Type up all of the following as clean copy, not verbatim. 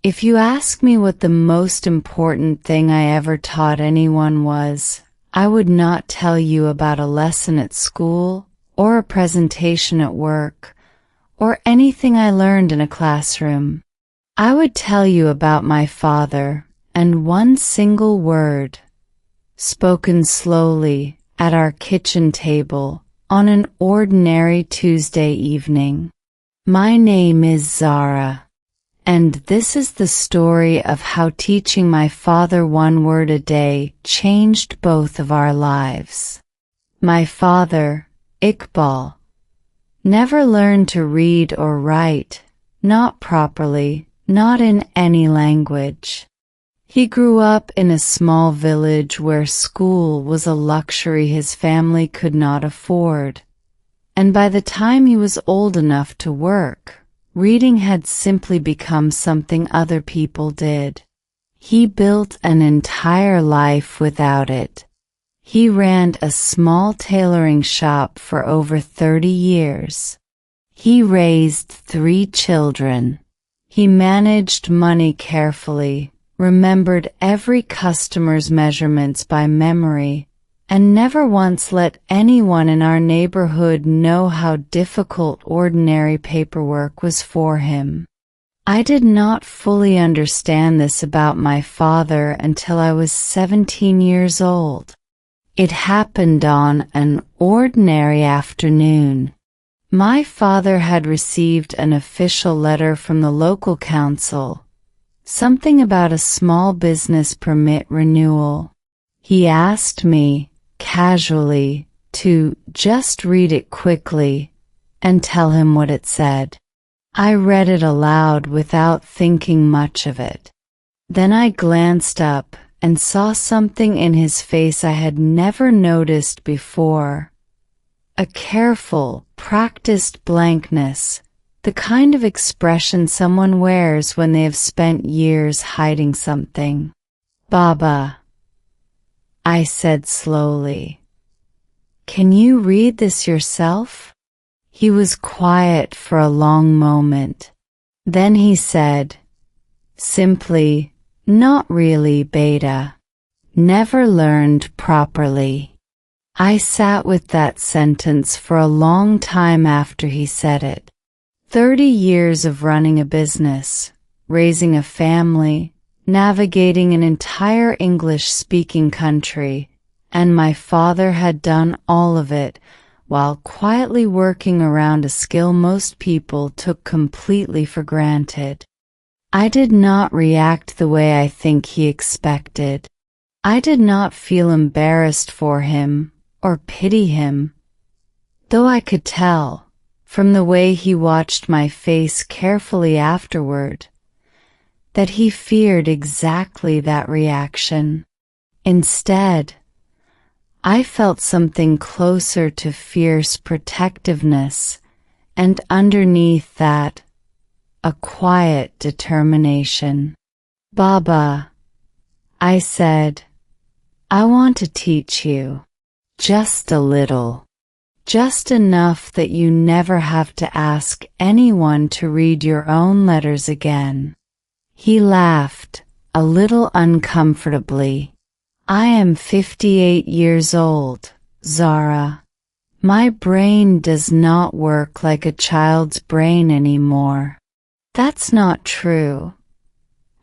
If you ask me what the most important thing I ever taught anyone was, I would not tell you about a lesson at school, or a presentation at work, or anything I learned in a classroom. I would tell you about my father, and one single word, spoken slowly at our kitchen table on an ordinary Tuesday evening. My name is Zara. And this is the story of how teaching my father one word a day changed both of our lives. My father, Iqbal, never learned to read or write, not properly, not in any language. He grew up in a small village where school was a luxury his family could not afford. And by the time he was old enough to work, reading had simply become something other people did. He built an entire life without it. He ran a small tailoring shop for over 30 years. He raised 3 children. He managed money carefully, remembered every customer's measurements by memory, and never once let anyone in our neighborhood know how difficult ordinary paperwork was for him. I did not fully understand this about my father until I was 17 years old. It happened on an ordinary afternoon. My father had received an official letter from the local council, something about a small business permit renewal. He asked me, casually, to just read it quickly and tell him what it said. I read it aloud without thinking much of it. Then I glanced up and saw something in his face I had never noticed before. A careful, practiced blankness, the kind of expression someone wears when they have spent years hiding something. "Baba," I said slowly, "can you read this yourself?" He was quiet for a long moment. Then he said, simply, "Not really, beta. Never learned properly." I sat with that sentence for a long time after he said it. 30 years of running a business, raising a family, navigating an entire English-speaking country, and my father had done all of it while quietly working around a skill most people took completely for granted. I did not react the way I think he expected. I did not feel embarrassed for him or pity him, though I could tell, from the way he watched my face carefully afterward, that he feared exactly that reaction. Instead, I felt something closer to fierce protectiveness, and underneath that, a quiet determination. "Baba," I said, "I want to teach you. Just a little. Just enough that you never have to ask anyone to read your own letters again." He laughed, a little uncomfortably. "I am 58 years old, Zara. My brain does not work like a child's brain anymore." "That's not true,"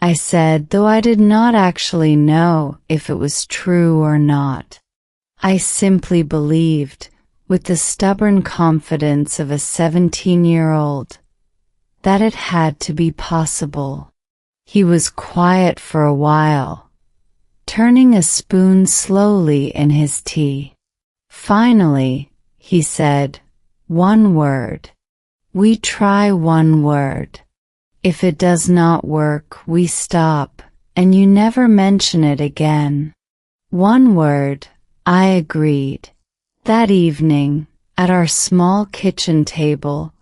I said, though I did not actually know if it was true or not. I simply believed, with the stubborn confidence of a 17-year-old, that it had to be possible. He was quiet for a while, turning a spoon slowly in his tea. Finally, he said, "One word. We try one word. If it does not work, we stop, and you never mention it again." "One word," I agreed. That evening, at our small kitchen table,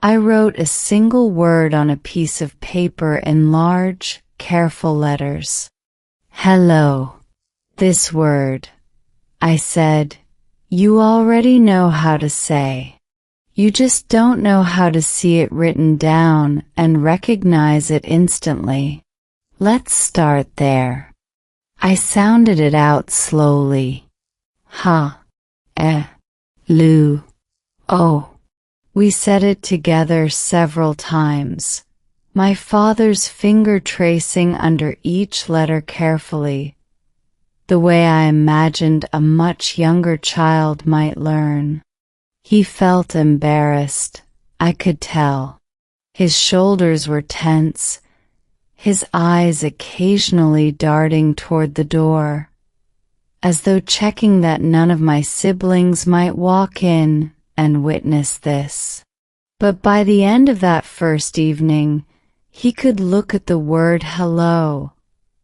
I wrote a single word on a piece of paper in large, careful letters. "Hello." "This word," I said, "you already know how to say. You just don't know how to see it written down and recognize it instantly. Let's start there. I sounded it out slowly. Ha. Lu. Oh. We said it together several times, my father's finger tracing under each letter carefully, the way I imagined a much younger child might learn. He felt embarrassed, I could tell. His shoulders were tense, his eyes occasionally darting toward the door, as though checking that none of my siblings might walk in and witness this. But by the end of that first evening, he could look at the word hello,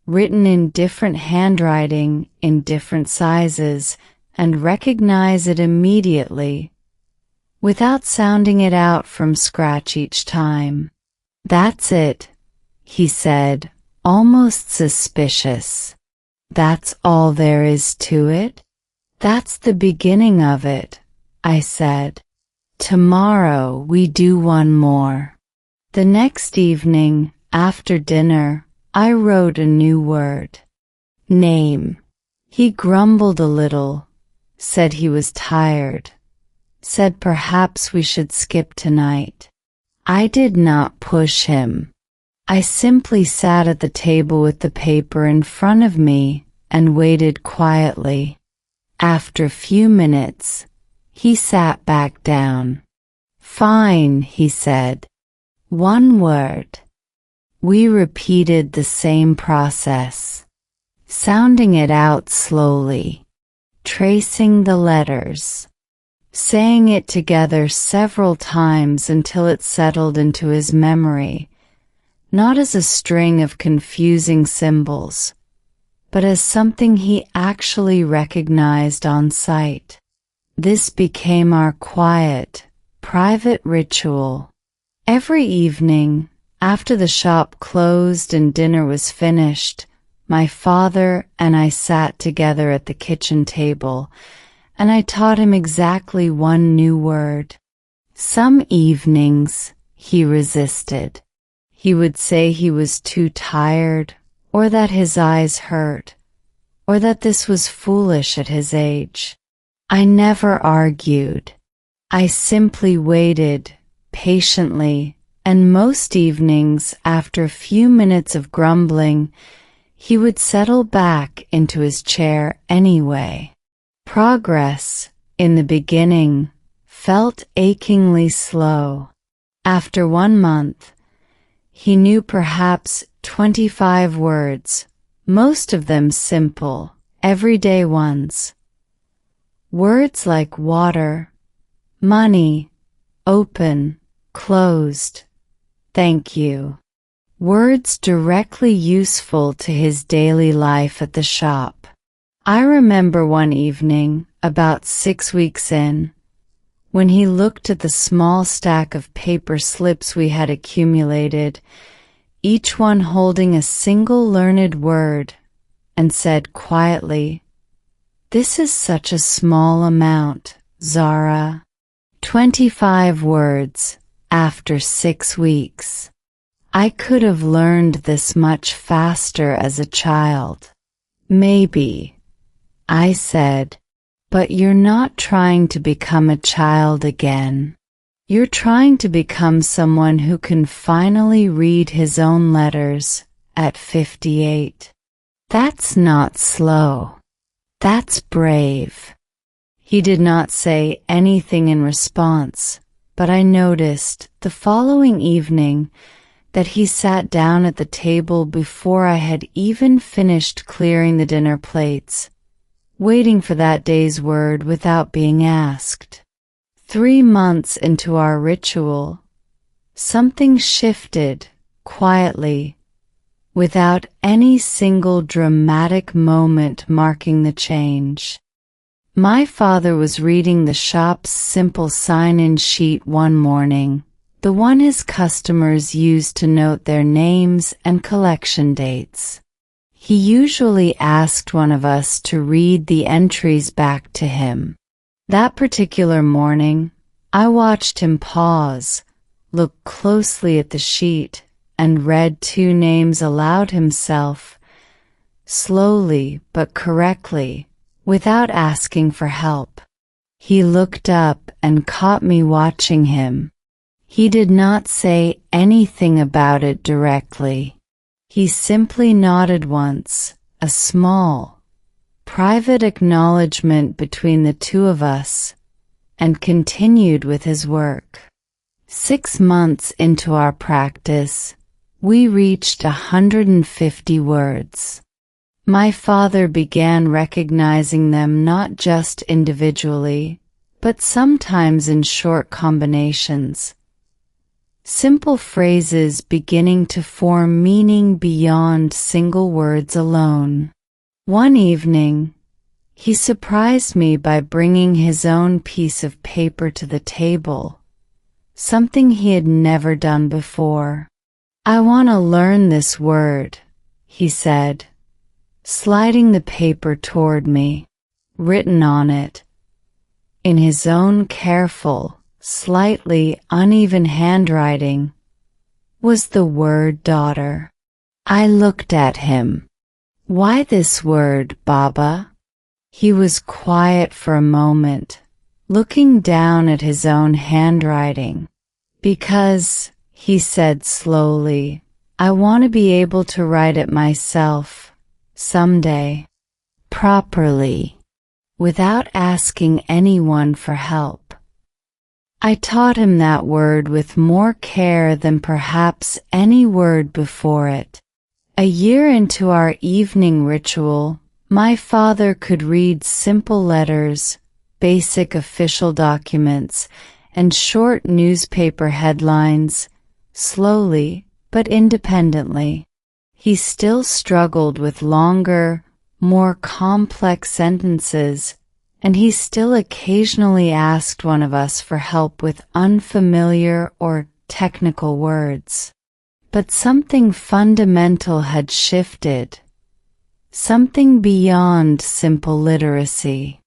written in different handwriting in different sizes, and recognize it immediately, without sounding it out from scratch each time. That's it, he said, almost suspicious. That's all there is to it? That's the beginning of it, I said. Tomorrow we do one more. The next evening, after dinner, I wrote a new word. Name. He grumbled a little, said he was tired, said perhaps we should skip tonight. I did not push him. I simply sat at the table with the paper in front of me and waited quietly. After a few minutes, he sat back down. Fine, he said. One word. We repeated the same process, sounding it out slowly, tracing the letters, saying it together several times until it settled into his memory, not as a string of confusing symbols, but as something he actually recognized on sight. This became our quiet, private ritual. Every evening, after the shop closed and dinner was finished, my father and I sat together at the kitchen table, and I taught him exactly one new word. Some evenings, he resisted. He would say he was too tired, or that his eyes hurt, or that this was foolish at his age. I never argued. I simply waited, patiently, and most evenings, after a few minutes of grumbling, he would settle back into his chair anyway. Progress, in the beginning, felt achingly slow. After 1 month, he knew perhaps 25 words, most of them simple, everyday ones. Words like water, money, open, closed, thank you. Words directly useful to his daily life at the shop. I remember one evening, about 6 weeks in, when he looked at the small stack of paper slips we had accumulated, each one holding a single learned word, and said quietly, "This is such a small amount, Zara." 25 words, after 6 weeks. I could have learned this much faster as a child. Maybe, I said, but you're not trying to become a child again. You're trying to become someone who can finally read his own letters at 58. That's not slow. That's brave. He did not say anything in response, but I noticed the following evening that he sat down at the table before I had even finished clearing the dinner plates, waiting for that day's word without being asked. 3 months into our ritual, something shifted, quietly, without any single dramatic moment marking the change. My father was reading the shop's simple sign-in sheet one morning, the one his customers used to note their names and collection dates. He usually asked one of us to read the entries back to him. That particular morning, I watched him pause, look closely at the sheet, and read two names aloud himself, slowly but correctly, without asking for help. He looked up and caught me watching him. He did not say anything about it directly. He simply nodded once, a small, private acknowledgement between the two of us, and continued with his work. 6 months into our practice, we reached 150 words. My father began recognizing them not just individually, but sometimes in short combinations. Simple phrases beginning to form meaning beyond single words alone. One evening, he surprised me by bringing his own piece of paper to the table, something he had never done before. "I want to learn this word," he said, sliding the paper toward me. Written on it, in his own careful, slightly uneven handwriting, was the word daughter. I looked at him. "Why this word, Baba?" He was quiet for a moment, looking down at his own handwriting. "Because," he said slowly, "I want to be able to write it myself, someday, properly, without asking anyone for help." I taught him that word with more care than perhaps any word before it. A year into our evening ritual, my father could read simple letters, basic official documents, and short newspaper headlines, slowly but independently. He still struggled with longer, more complex sentences, and he still occasionally asked one of us for help with unfamiliar or technical words. But something fundamental had shifted, something beyond simple literacy.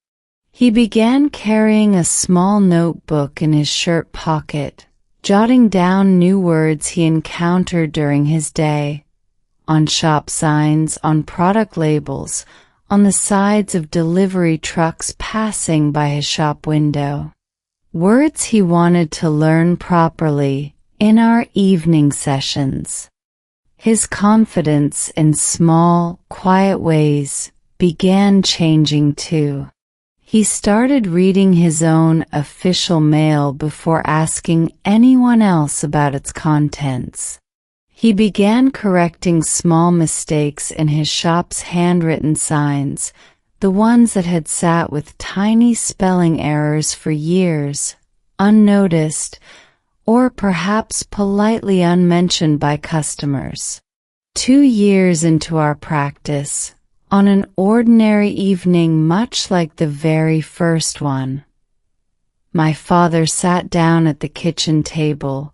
He began carrying a small notebook in his shirt pocket, jotting down new words he encountered during his day, on shop signs, on product labels, on the sides of delivery trucks passing by his shop window. Words he wanted to learn properly in our evening sessions. His confidence in small, quiet ways began changing too. He started reading his own official mail before asking anyone else about its contents. He began correcting small mistakes in his shop's handwritten signs, the ones that had sat with tiny spelling errors for years, unnoticed, or perhaps politely unmentioned by customers. 2 years into our practice, on an ordinary evening much like the very first one, my father sat down at the kitchen table,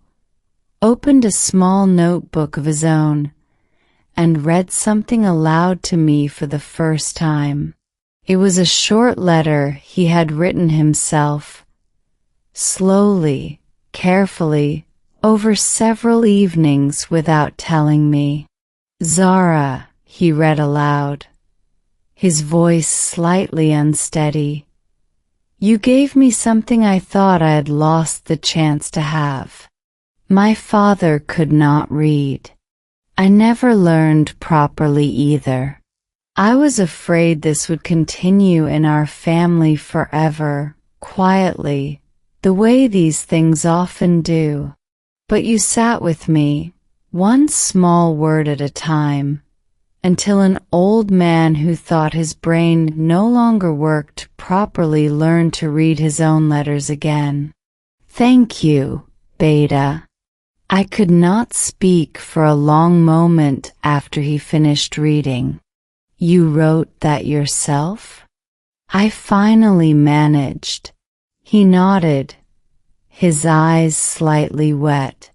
opened a small notebook of his own, and read something aloud to me for the first time. It was a short letter he had written himself, slowly, carefully, over several evenings without telling me. "Zara," he read aloud, his voice slightly unsteady, "you gave me something I thought I had lost the chance to have." My father could not read. I never learned properly either. I was afraid this would continue in our family forever, quietly, the way these things often do. But you sat with me, one small word at a time, until an old man who thought his brain no longer worked properly learned to read his own letters again. "Thank you, Beta." I could not speak for a long moment after he finished reading. "You wrote that yourself?" I finally managed. He nodded, his eyes slightly wet.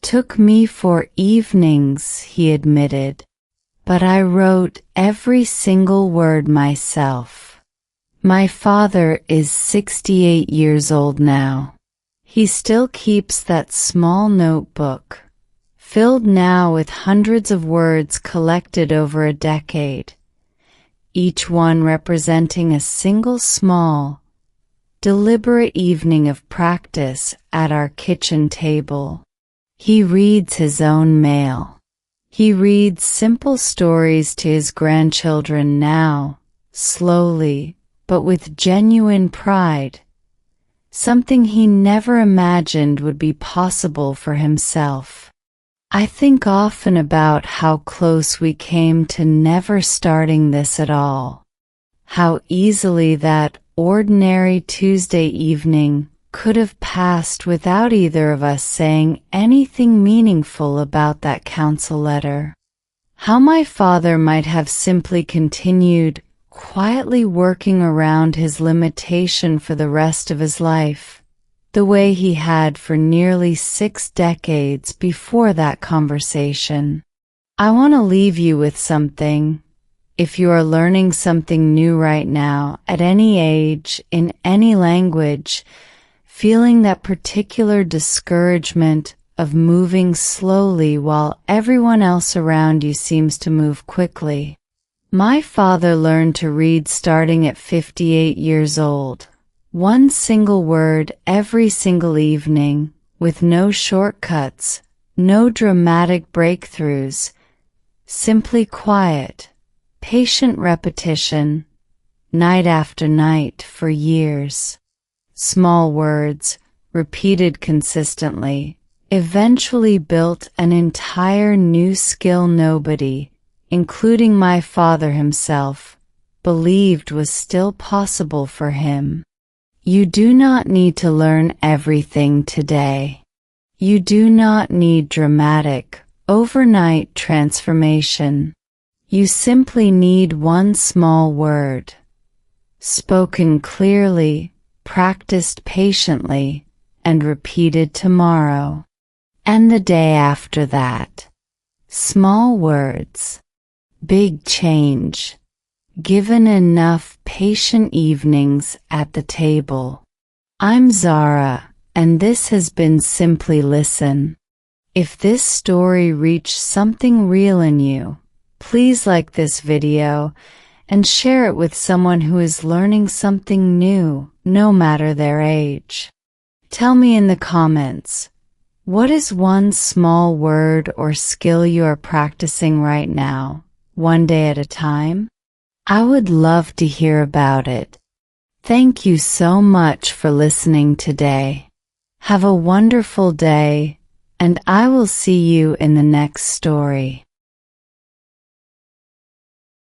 "Took me for evenings," he admitted, "but I wrote every single word myself." My father is 68 years old now. He still keeps that small notebook, filled now with hundreds of words collected over a decade, each one representing a single small, deliberate evening of practice at our kitchen table. He reads his own mail. He reads simple stories to his grandchildren now, slowly, but with genuine pride, something he never imagined would be possible for himself. I think often about how close we came to never starting this at all. How easily that ordinary Tuesday evening could have passed without either of us saying anything meaningful about that council letter. How my father might have simply continued quietly working around his limitation for the rest of his life, the way he had for nearly 6 decades before that conversation. I want to leave you with something. If you are learning something new right now, at any age, in any language, feeling that particular discouragement of moving slowly while everyone else around you seems to move quickly. My father learned to read starting at 58 years old. One single word every single evening, with no shortcuts, no dramatic breakthroughs, simply quiet, patient repetition, night after night for years. Small words, repeated consistently, eventually built an entire new skill nobody, including my father himself, believed was still possible for him. You do not need to learn everything today. You do not need dramatic, overnight transformation. You simply need one small word, spoken clearly, practiced patiently, and repeated tomorrow, and the day after that. Small words, big change, given enough patient evenings at the table. I'm Zara, and this has been Simply Listen. If this story reached something real in you, please like this video and share it with someone who is learning something new, no matter their age. Tell me in the comments, what is one small word or skill you are practicing right now, one day at a time? I would love to hear about it. Thank you so much for listening today. Have a wonderful day, and I will see you in the next story.